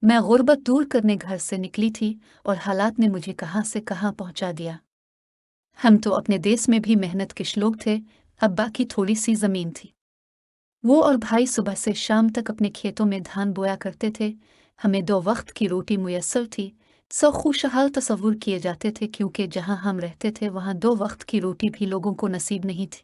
मैं गुर्बत दूर करने घर से निकली थी और हालात ने मुझे कहाँ से कहाँ पहुंचा दिया। हम तो अपने देश में भी मेहनतकश लोग थे। अब्बा की थोड़ी सी जमीन थी। वो और भाई सुबह से शाम तक अपने खेतों में धान बोया करते थे। हमें दो वक्त की रोटी मुयस्सर थी। सो खुशहाल तस्वुर किए जाते थे क्योंकि जहाँ हम रहते थे वहाँ दो वक्त की रोटी भी लोगों को नसीब नहीं थी।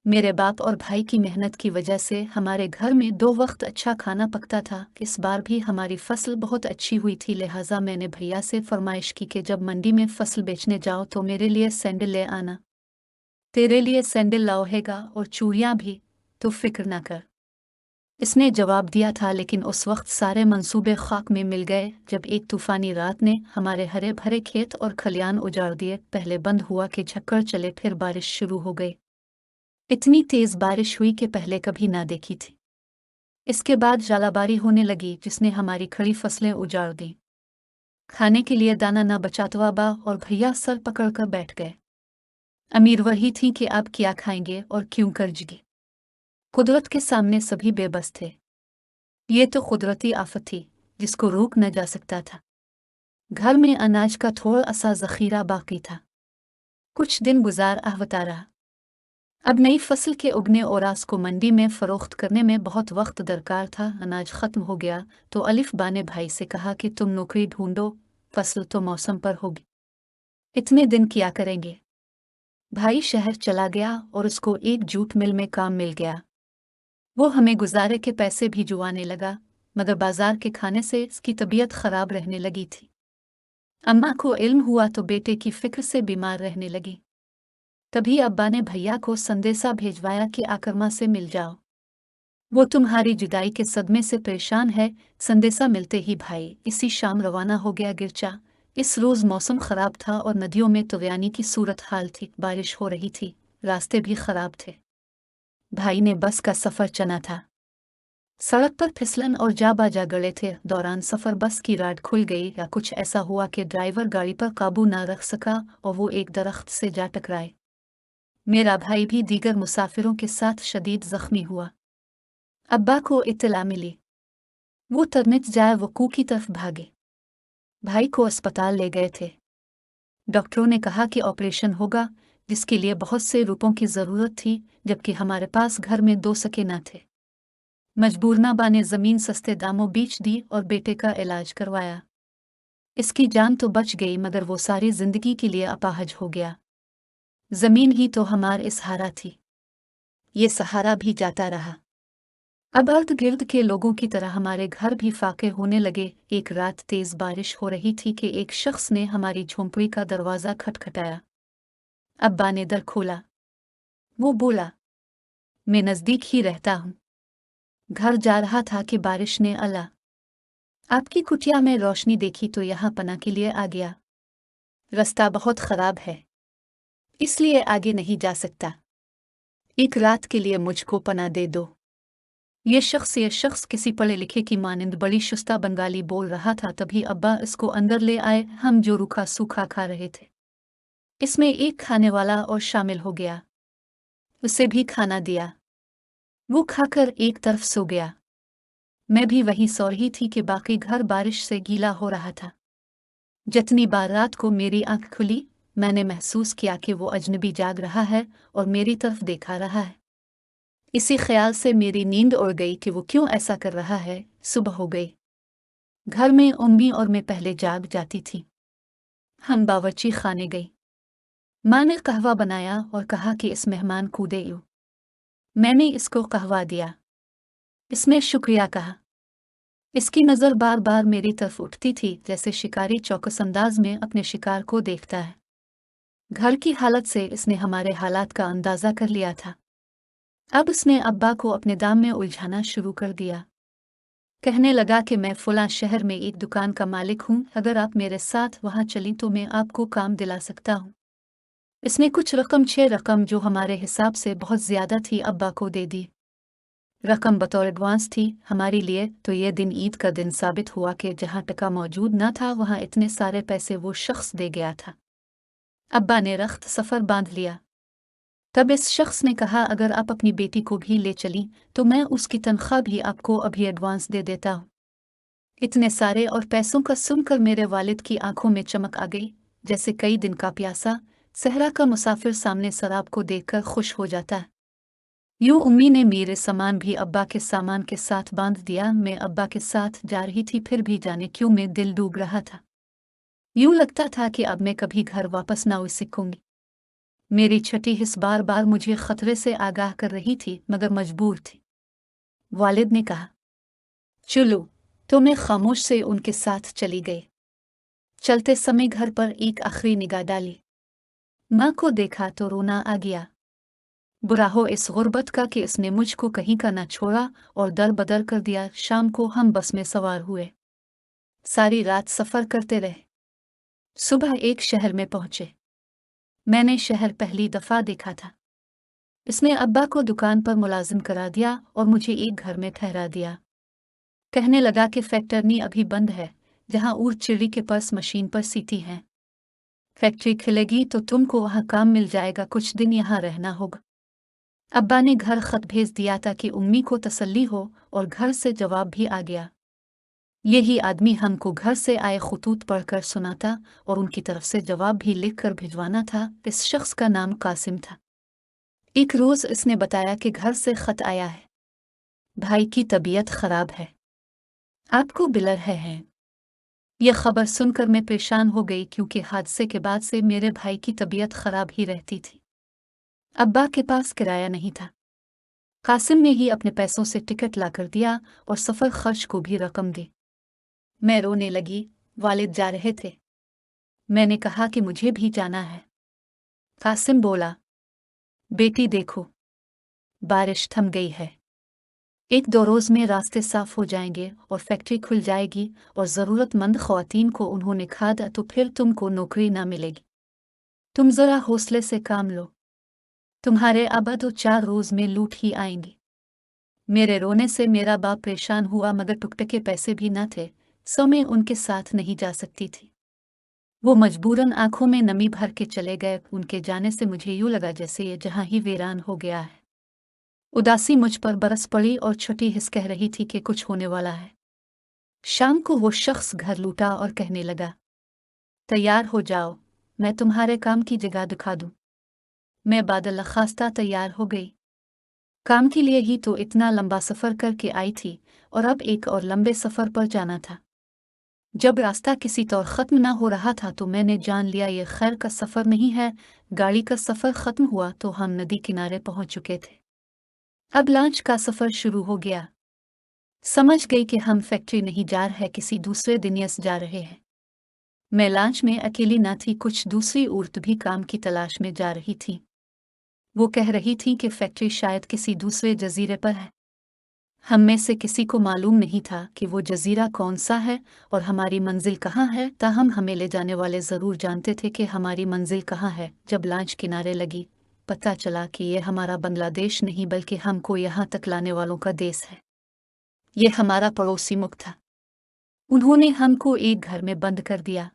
मेरे बाप और भाई की मेहनत की वजह से हमारे घर में दो वक्त अच्छा खाना पकता था। इस बार भी हमारी फसल बहुत अच्छी हुई थी, लिहाजा मैंने भैया से फरमाइश की कि जब मंडी में फसल बेचने जाओ तो मेरे लिए सैंडल ले आना। तेरे लिए सैंडल लाओहेगा और चूड़ियाँ भी, तो फिक्र ना कर। इसने जवाब दिया था, लेकिन उस वक्त सारे मंसूबे खाक में मिल गए जब एक तूफानी रात ने हमारे हरे भरे खेत और खलियान उजाड़ दिए। पहले बंद हुआ कि झक्कड़ चले, फिर बारिश शुरू हो गई। इतनी तेज बारिश हुई कि पहले कभी ना देखी थी। इसके बाद जालाबारी होने लगी जिसने हमारी खड़ी फसलें उजाड़ दी। खाने के लिए दाना न बचा तो अब्बा और भैया सर पकड़कर बैठ गए। अमीर वही थी कि अब क्या खाएंगे और क्यों कर्जगी। कुदरत के सामने सभी बेबस थे। ये तो कुदरती आफत थी जिसको रोक न जा सकता था। घर में अनाज का थोड़ा सा जखीरा बाकी था। कुछ दिन गुजार आहवता रहा। अब नई फसल के उगने और आस को मंडी में फरोख्त करने में बहुत वक्त दरकार था। अनाज खत्म हो गया तो अलिफ बा ने भाई से कहा कि तुम नौकरी ढूंढो, फसल तो मौसम पर होगी। इतने दिन क्या करेंगे। भाई शहर चला गया और उसको एक जूट मिल में काम मिल गया। वो हमें गुजारे के पैसे भी जुआने लगा, मगर बाजार के खाने से इसकी तबीयत खराब रहने लगी थी। अम्मा को इल्म हुआ तो बेटे की फिक्र से बीमार रहने लगी। तभी अब्बा ने भैया को संदेशा भेजवाया कि आकरमा से मिल जाओ, वो तुम्हारी जुदाई के सदमे से परेशान है। संदेशा मिलते ही भाई इसी शाम रवाना हो गया गिरचा। इस रोज़ मौसम ख़राब था और नदियों में तुग़यानी की सूरत हाल थी। बारिश हो रही थी, रास्ते भी ख़राब थे। भाई ने बस का सफ़र चुना था। सड़क पर फिसलन और जा बाजा गड़े थे। दौरान सफ़र बस की राड खुल गई या कुछ ऐसा हुआ कि ड्राइवर गाड़ी पर काबू ना रख सका और वो एक दरख्त से जा टकराए। मेरा भाई भी दीगर मुसाफिरों के साथ शदीद ज़ख्मी हुआ। अब्बा को इत्तला मिली। वो तरमित जाए वकू की तरफ भागे। भाई को अस्पताल ले गए थे। डॉक्टरों ने कहा कि ऑपरेशन होगा, जिसके लिए बहुत से रुपयों की ज़रूरत थी, जबकि हमारे पास घर में दो सके ना थे। मजबूरना बा ने ज़मीन सस्ते दामों बेच दी और बेटे का इलाज करवाया। इसकी जान तो बच गई, मगर वो सारी जिंदगी के लिए अपाहज हो गया। ज़मीन ही तो हमार सहारा थी। ये सहारा भी जाता रहा। अब अर्द गिर्द के लोगों की तरह हमारे घर भी फाके होने लगे। एक रात तेज बारिश हो रही थी कि एक शख्स ने हमारी झोंपड़ी का दरवाज़ा खटखटाया। अब्बा ने दर खोला। वो बोला, मैं नज़दीक ही रहता हूँ। घर जा रहा था कि बारिश ने अल्लाह आपकी कुटिया में रोशनी देखी तो यहाँ पना के लिए आ गया। रास्ता बहुत ख़राब है, इसलिए आगे नहीं जा सकता। एक रात के लिए मुझको पना दे दो। ये शख्स किसी पढ़े लिखे की मानिंद बड़ी शुस्ता बंगाली बोल रहा था। तभी अब्बा इसको अंदर ले आए। हम जो रूखा सूखा खा रहे थे, इसमें एक खाने वाला और शामिल हो गया। उसे भी खाना दिया। वो खाकर एक तरफ सो गया। मैं भी वहीं सो रही थी कि बाकी घर बारिश से गीला हो रहा था। जितनी बार रात को मेरी आंख खुली, मैंने महसूस किया कि वो अजनबी जाग रहा है और मेरी तरफ देखा रहा है। इसी ख्याल से मेरी नींद उड़ गई कि वो क्यों ऐसा कर रहा है। सुबह हो गई। घर में उम्मी और मैं पहले जाग जाती थी। हम बावर्ची खाने गई। माँ ने कहवा बनाया और कहा कि इस मेहमान को दे लो। मैंने इसको कहवा दिया। इसमें शुक्रिया कहा। इसकी नज़र बार बार मेरी तरफ उठती थी, जैसे शिकारी चौकस अंदाज में अपने शिकार को देखता है। घर की हालत से इसने हमारे हालात का अंदाज़ा कर लिया था। अब उसने अब्बा को अपने दाम में उलझाना शुरू कर दिया। कहने लगा कि मैं फलां शहर में एक दुकान का मालिक हूँ, अगर आप मेरे साथ वहाँ चली तो मैं आपको काम दिला सकता हूँ। इसने कुछ रकम 6 रकम जो हमारे हिसाब से बहुत ज़्यादा थी अब्बा को दे दी। रकम बतौर एडवांस थी हमारे लिए, तो ये दिन ईद का दिन साबित हुआ कि जहाँ टका मौजूद न था वहाँ इतने सारे पैसे वो शख्स दे गया था। अब्बा ने रख्त सफ़र बांध लिया। तब इस शख्स ने कहा, अगर आप अपनी बेटी को भी ले चली तो मैं उसकी तनख्वाह भी आपको अभी एडवांस दे देता हूँ। इतने सारे और पैसों का सुनकर मेरे वालिद की आंखों में चमक आ गई, जैसे कई दिन का प्यासा सहरा का मुसाफिर सामने शराब को देखकर खुश हो जाता है। यूं उम्मी ने मेरे सामान भी अब्बा के सामान के साथ बांध दिया। मैं अब्बा के साथ जा रही थी, फिर भी जाने क्यों मैं दिल डूब रहा था। यूं लगता था कि अब मैं कभी घर वापस ना उड़ सकूंगी। मेरी छठी हिस्स बार बार मुझे खतरे से आगाह कर रही थी, मगर मजबूर थी। वालिद ने कहा, चलो। तो मैं खामोश से उनके साथ चली गई। चलते समय घर पर एक आखिरी निगाह डाली। माँ को देखा तो रोना आ गया। बुरा हो इस गुर्बत का कि इसने मुझको कहीं का ना छोड़ा और दर बदर कर दिया। शाम को हम बस में सवार हुए, सारी रात सफ़र करते रहे। सुबह एक शहर में पहुंचे। मैंने शहर पहली दफ़ा देखा था। इसने अब्बा को दुकान पर मुलाजिम करा दिया और मुझे एक घर में ठहरा दिया। कहने लगा कि फैक्टरी अभी बंद है, जहां ऊँट चिड़ी के पर्स मशीन पर सीती हैं। फैक्ट्री खुलेगी तो तुमको वहाँ काम मिल जाएगा, कुछ दिन यहाँ रहना होगा। अब्बा ने घर खत भेज दिया था कि उम्मी को तसल्ली हो, और घर से जवाब भी आ गया। यही आदमी हमको घर से आए खतूत पढ़कर सुनाता और उनकी तरफ से जवाब भी लिख कर भिजवाना था। इस शख्स का नाम कासिम था। एक रोज़ इसने बताया कि घर से खत आया है, भाई की तबीयत खराब है, आपको बिलर है। यह खबर सुनकर मैं परेशान हो गई, क्योंकि हादसे के बाद से मेरे भाई की तबीयत खराब ही रहती थी। अब्बा के पास किराया नहीं था। कासिम ने ही अपने पैसों से टिकट लाकर दिया और सफ़र खर्च को भी रकम दी। मैं रोने लगी। वालिद जा रहे थे। मैंने कहा कि मुझे भी जाना है। कासिम बोला, बेटी देखो, बारिश थम गई है। एक दो रोज़ में रास्ते साफ हो जाएंगे और फैक्ट्री खुल जाएगी, और ज़रूरतमंद ख़वातीन को उन्होंने खादा तो फिर तुमको नौकरी ना मिलेगी। तुम ज़रा हौसले से काम लो। तुम्हारे अब्बा तो 4 रोज़ में लूट ही आएंगी। मेरे रोने से मेरा बाप परेशान हुआ, मगर टुकटे के पैसे भी न थे, सो मैं उनके साथ नहीं जा सकती थी। वो मजबूरन आंखों में नमी भर के चले गए। उनके जाने से मुझे यूं लगा जैसे ये जहां ही वीरान हो गया है। उदासी मुझ पर बरस पड़ी और छोटी हिस कह रही थी कि कुछ होने वाला है। शाम को वो शख्स घर लूटा और कहने लगा, तैयार हो जाओ, मैं तुम्हारे काम की जगह दिखा दूं। मैं बादल खास्ता तैयार हो गई। काम के लिए ही तो इतना लंबा सफ़र करके आई थी, और अब एक और लंबे सफ़र पर जाना था। जब रास्ता किसी तौर ख़त्म ना हो रहा था तो मैंने जान लिया ये खैर का सफ़र नहीं है। गाड़ी का सफ़र ख़त्म हुआ तो हम नदी किनारे पहुंच चुके थे। अब लॉन्च का सफ़र शुरू हो गया। समझ गई कि हम फैक्ट्री नहीं जा रहे, किसी दूसरे दुनिया जा रहे हैं। मैं लॉन्च में अकेली ना थी, कुछ दूसरी औरत भी काम की तलाश में जा रही थी। वो कह रही थी कि फैक्ट्री शायद किसी दूसरे जजीरे पर है। हम में से किसी को मालूम नहीं था कि वो जजीरा कौन सा है और हमारी मंजिल कहाँ है, ताहम हमें ले जाने वाले ज़रूर जानते थे कि हमारी मंजिल कहाँ है। जब लॉन्च किनारे लगी, पता चला कि ये हमारा बांग्लादेश नहीं बल्कि हमको यहाँ तक लाने वालों का देश है। ये हमारा पड़ोसी मुल्क था। उन्होंने हमको एक घर में बंद कर दिया।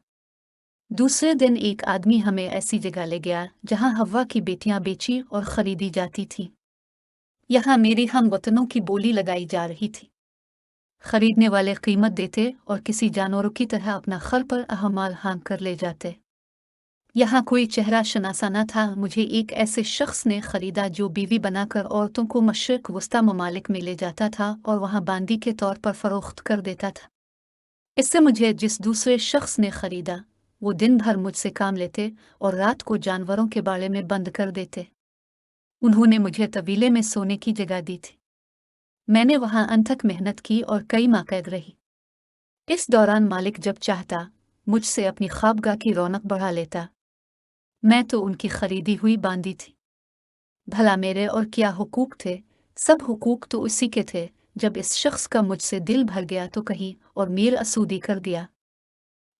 दूसरे दिन एक आदमी हमें ऐसी जगह ले गया जहाँ हवा की बेटियां बेची और ख़रीदी जाती थीं। यहाँ मेरी हम वतनों की बोली लगाई जा रही थी। खरीदने वाले कीमत देते और किसी जानवरों की तरह अपना खर पर अहमाल हाँक कर ले जाते। यहाँ कोई चेहरा शनासा न था। मुझे एक ऐसे शख्स ने खरीदा जो बीवी बनाकर औरतों को मशरिक वस्ता ममालिक में ले जाता था और वहाँ बांदी के तौर पर फ़रोख्त कर देता था। इससे मुझे जिस दूसरे शख्स ने खरीदा, वो दिन भर मुझसे काम लेते और रात को जानवरों के बाड़े में बंद कर देते। उन्होंने मुझे तबीले में सोने की जगह दी थी। मैंने वहाँ अनथक मेहनत की और कई माह कैद रही। इस दौरान मालिक जब चाहता मुझसे अपनी ख्वाबगाह की रौनक बढ़ा लेता। मैं तो उनकी खरीदी हुई बांदी थी। भला मेरे और क्या हुकूक थे? सब हुकूक तो उसी के थे। जब इस शख्स का मुझसे दिल भर गया तो कहीं और मीर असूदी कर दिया।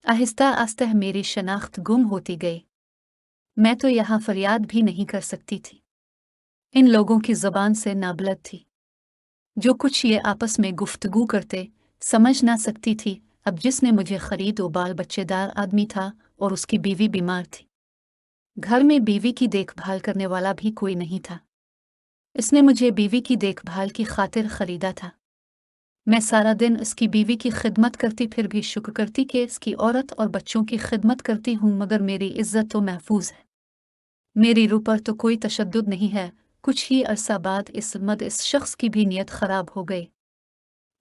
आहिस्ता आहिस्ता मेरी शनाख्त गुम होती गई। मैं तो यहाँ फरियाद भी नहीं कर सकती थी। इन लोगों की ज़बान से नाबलद थी। जो कुछ ये आपस में गुफ्तगू करते समझ ना सकती थी। अब जिसने मुझे खरीद वो बाल बच्चेदार आदमी था और उसकी बीवी बीमार थी। घर में बीवी की देखभाल करने वाला भी कोई नहीं था। इसने मुझे बीवी की देखभाल की खातिर खरीदा था। मैं सारा दिन इसकी बीवी की खिदमत करती फिर भी शुक्र करती कि इसकी औरत और बच्चों की खिदमत करती हूँ, मगर मेरी इज्जत तो महफूज है। मेरी रूह पर तो कोई तशद्दुद नहीं है। कुछ ही अरसा बाद इस शख्स की भी नीयत खराब हो गई।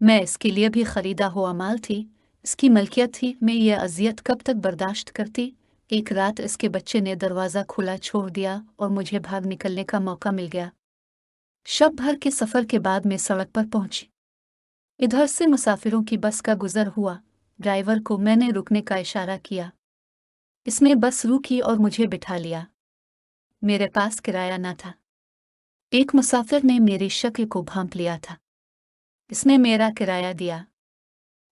मैं इसके लिए भी खरीदा हुआ माल थी, इसकी मलकियत थी। मैं ये अजियत कब तक बर्दाश्त करती। एक रात इसके बच्चे ने दरवाज़ा खुला छोड़ दिया और मुझे भाग निकलने का मौका मिल गया। शब भर के सफ़र के बाद मैं सड़क पर पहुंची। इधर से मुसाफिरों की बस का गुजर हुआ। ड्राइवर को मैंने रुकने का इशारा किया। इसने बस रुकी और मुझे बिठा लिया। मेरे पास किराया न था। एक मुसाफिर ने मेरी शक्ल को भांप लिया था। इसने मेरा किराया दिया।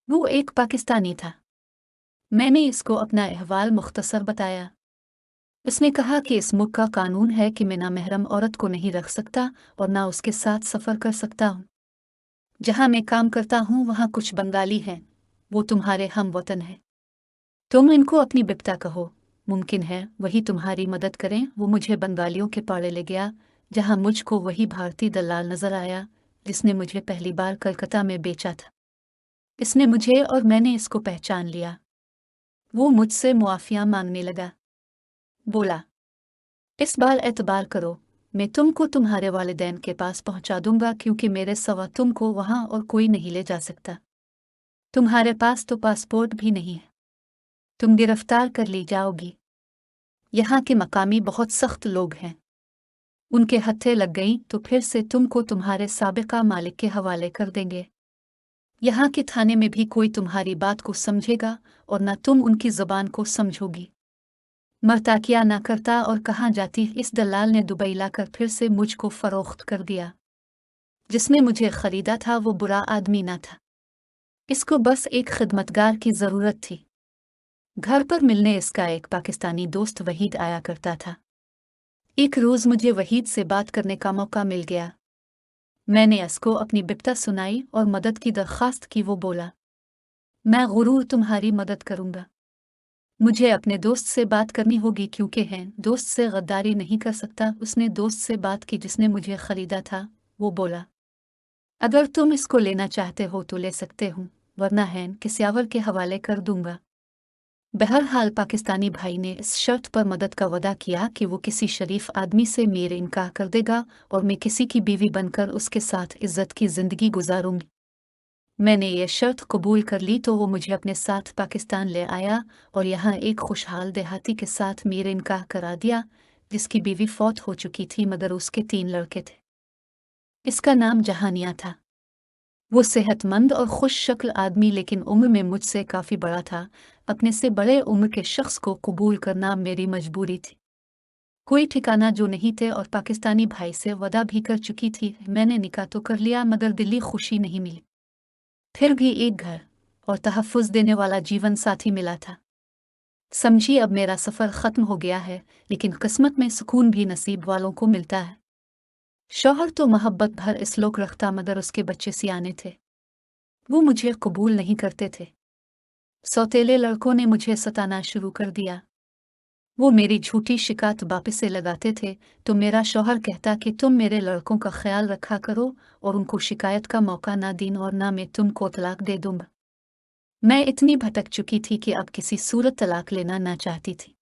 वो एक पाकिस्तानी था। मैंने इसको अपना अहवाल मुख्तसर बताया। उसने कहा कि इस मुल्क का कानून है कि मैं ना महरम औरत को नहीं रख सकता और ना उसके साथ सफ़र कर सकता हूँ। जहाँ मैं काम करता हूँ वहाँ कुछ बंगाली हैं, वो तुम्हारे हम वतन हैं। तुम इनको अपनी बिपता कहो, मुमकिन है वही तुम्हारी मदद करें। वो मुझे बंगालियों के पाड़े ले गया, जहाँ मुझको वही भारतीय दलाल नजर आया जिसने मुझे पहली बार कलकत्ता में बेचा था। इसने मुझे और मैंने इसको पहचान लिया। वो मुझसे मुआफ़िया मांगने लगा। बोला, इस बार एतबार करो, मैं तुमको तुम्हारे वालिदैन के पास पहुंचा दूंगा, क्योंकि मेरे सवा तुमको वहां और कोई नहीं ले जा सकता। तुम्हारे पास तो पासपोर्ट भी नहीं है, तुम गिरफ्तार कर ली जाओगी। यहाँ के मकामी बहुत सख्त लोग हैं, उनके हत्थे लग गई तो फिर से तुमको तुम्हारे साबिका मालिक के हवाले कर देंगे। यहाँ के थाने में भी कोई तुम्हारी बात को समझेगा और न तुम उनकी ज़बान को समझोगी। मरता क्या ना करता और कहाँ जाती। इस दलाल ने दुबई लाकर फिर से मुझको फ़रोख्त कर दिया। जिसने मुझे ख़रीदा था वो बुरा आदमी ना था, इसको बस एक खिदमतगार की ज़रूरत थी। घर पर मिलने इसका एक पाकिस्तानी दोस्त वहीद आया करता था। एक रोज़ मुझे वहीद से बात करने का मौका मिल गया। मैंने इसको अपनी बिपता सुनाई और मदद की दरख्वास्त की। वो बोला, मैं गुरूर तुम्हारी मदद करूँगा। मुझे अपने दोस्त से बात करनी होगी, क्योंकि है दोस्त से गद्दारी नहीं कर सकता। उसने दोस्त से बात की जिसने मुझे ख़रीदा था। वो बोला, अगर तुम इसको लेना चाहते हो तो ले सकते हो, वरना है किस्यावर के हवाले कर दूंगा। बहरहाल पाकिस्तानी भाई ने इस शर्त पर मदद का वादा किया कि वो किसी शरीफ आदमी से मेरे इनकार कर देगा और मैं किसी की बीवी बनकर उसके साथ इज्जत की ज़िंदगी गुजारूंगी। मैंने ये शर्त कबूल कर ली तो वो मुझे अपने साथ पाकिस्तान ले आया और यहाँ एक खुशहाल देहाती के साथ मेरे इनकार करा दिया, जिसकी बीवी फौत हो चुकी थी मगर उसके 3 लड़के थे। इसका नाम जहानिया था। वो सेहतमंद और खुश शक्ल आदमी, लेकिन उम्र में मुझसे काफ़ी बड़ा था। अपने से बड़े उम्र के शख्स को कबूल करना मेरी मजबूरी थी। कोई ठिकाना जो नहीं थे और पाकिस्तानी भाई से वदा भी कर चुकी थी। मैंने निकाह तो कर लिया मगर दिली खुशी नहीं मिली। फिर भी एक घर और तहफ़्फ़ुज़ देने वाला जीवन साथी मिला था। समझिए अब मेरा सफ़र ख़त्म हो गया है, लेकिन किस्मत में सुकून भी नसीब वालों को मिलता है। शौहर तो मोहब्बत भर इसलोक रखता मगर उसके बच्चे सियाने थे, वो मुझे कबूल नहीं करते थे। सौतेले लड़कों ने मुझे सताना शुरू कर दिया। वो मेरी झूठी शिकायत वापस से लगाते थे तो मेरा शौहर कहता कि तुम मेरे लड़कों का ख्याल रखा करो और उनको शिकायत का मौका ना दीन और ना मैं तुमको तलाक दे दूँगा। मैं इतनी भटक चुकी थी कि अब किसी सूरत तलाक लेना ना चाहती थी।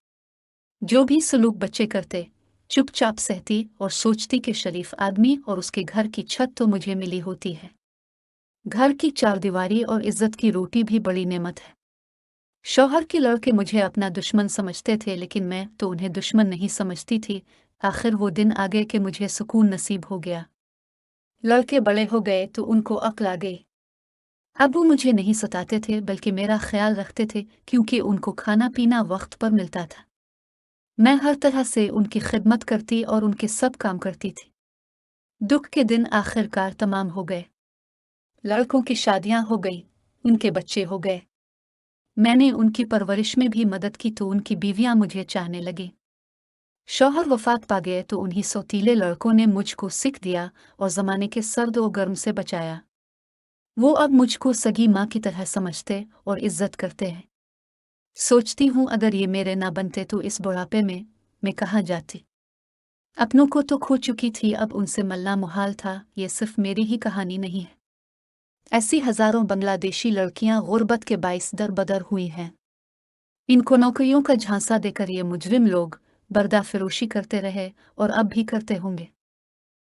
जो भी सलूक बच्चे करते, चुपचाप सहती और सोचती कि शरीफ आदमी और उसके घर की छत तो मुझे मिली होती है। घर की चारदीवारी और इज्जत की रोटी भी बड़ी नेमत है। शौहर के लड़के मुझे अपना दुश्मन समझते थे, लेकिन मैं तो उन्हें दुश्मन नहीं समझती थी। आखिर वो दिन आ गए कि मुझे सुकून नसीब हो गया। लड़के बड़े हो गए तो उनको अक्ल आ गई। अब वो मुझे नहीं सताते थे बल्कि मेरा ख्याल रखते थे, क्योंकि उनको खाना पीना वक्त पर मिलता था। मैं हर तरह से उनकी खिदमत करती और उनके सब काम करती थी। दुख के दिन आखिरकार तमाम हो गए। लड़कों की शादियां हो गई, उनके बच्चे हो गए। मैंने उनकी परवरिश में भी मदद की तो उनकी बीवियां मुझे चाहने लगी। शौहर वफात पा गए तो उन्हीं सौतीले लड़कों ने मुझको सिख दिया और ज़माने के सर्द और गर्म से बचाया। वो अब मुझको सगी माँ की तरह समझते और इज्जत करते हैं। सोचती हूँ अगर ये मेरे ना बनते तो इस बुढ़ापे में मैं कहाँ जाती। अपनों को तो खो चुकी थी, अब उनसे मिलना मुहाल था। ये सिर्फ मेरी ही कहानी नहीं है। ऐसी हजारों बांग्लादेशी लड़कियां गुर्बत के बाइस दर बदर हुई हैं। इनको नौकरियों का झांसा देकर ये मुजरिम लोग बर्दाफरोशी करते रहे और अब भी करते होंगे।